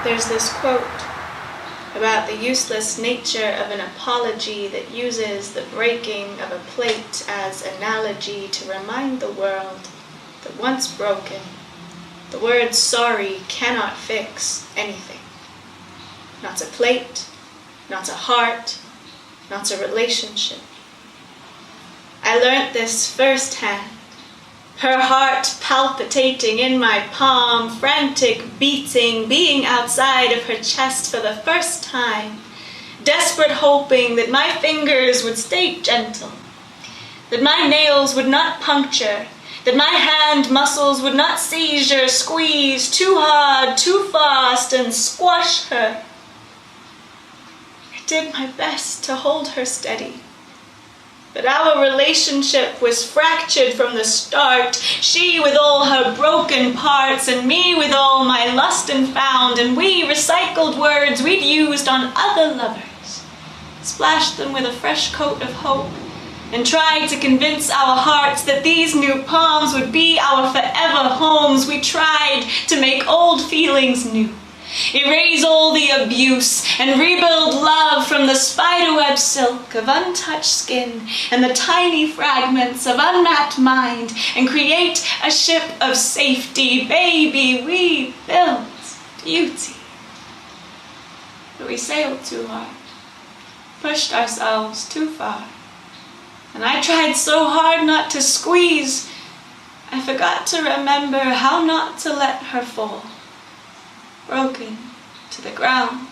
There's this quote about the useless nature of an apology that uses the breaking of a plate as analogy to remind the world that once broken, the word sorry cannot fix anything. Not a plate, not a heart, not a relationship. I learnt this firsthand. Her heart palpitating in my palm, frantic beating, being outside of her chest for the first time, desperate hoping that my fingers would stay gentle, that my nails would not puncture, that my hand muscles would not seizure, squeeze too hard, too fast, and squash her. I did my best to hold her steady. But our relationship was fractured from the start, she with all her broken parts, and me with all my lust and found, and we recycled words we'd used on other lovers, splashed them with a fresh coat of hope, and tried to convince our hearts that these new palms would be our forever homes. We tried to make old feelings new, erase all the abuse, and rebuild love from the spiderweb silk of untouched skin and the tiny fragments of unmapped mind, and create a ship of safety. Baby, we built beauty. But we sailed too hard, pushed ourselves too far, and I tried so hard not to squeeze, I forgot to remember how not to let her fall, broken to the ground.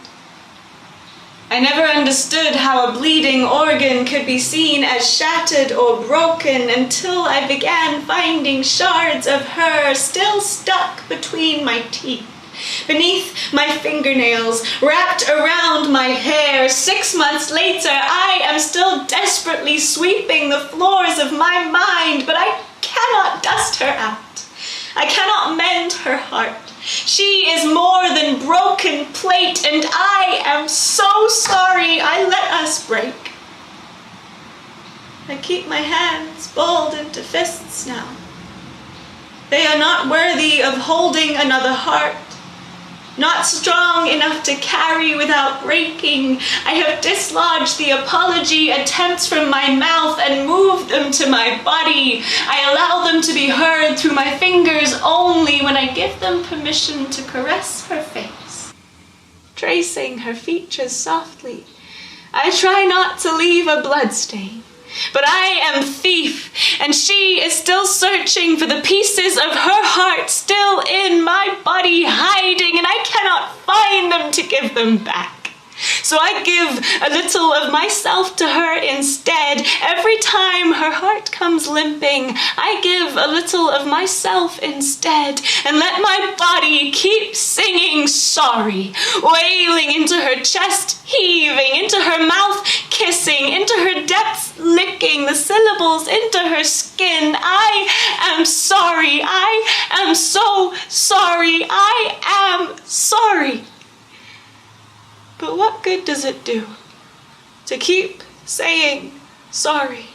I never understood how a bleeding organ could be seen as shattered or broken until I began finding shards of her still stuck between my teeth, beneath my fingernails, wrapped around my hair. 6 months later, I am still desperately sweeping the floors of my mind, but I cannot dust her out. I cannot mend her heart. She is more than broken plate, and I am so sorry I let us break. I keep my hands balled into fists now. They are not worthy of holding another heart, not strong enough to carry without breaking. I have dislodged the apology attempts from my mouth and moved them to my body. I allow them to be heard through my fingers only when I give them permission to caress her face, tracing her features softly. I try not to leave a bloodstain. But I am thief, and she is still searching for the pieces of her heart still in my body, hiding, and I cannot find them to give them back. So I give a little of myself to her instead. Every time her heart comes limping, I give a little of myself instead, and let my body keep singing sorry, wailing into her chest, heaving, into her mouth, kissing, into her depths, licking the syllables into her skin. I am sorry. I am so sorry. I am sorry. But what good does it do to keep saying sorry?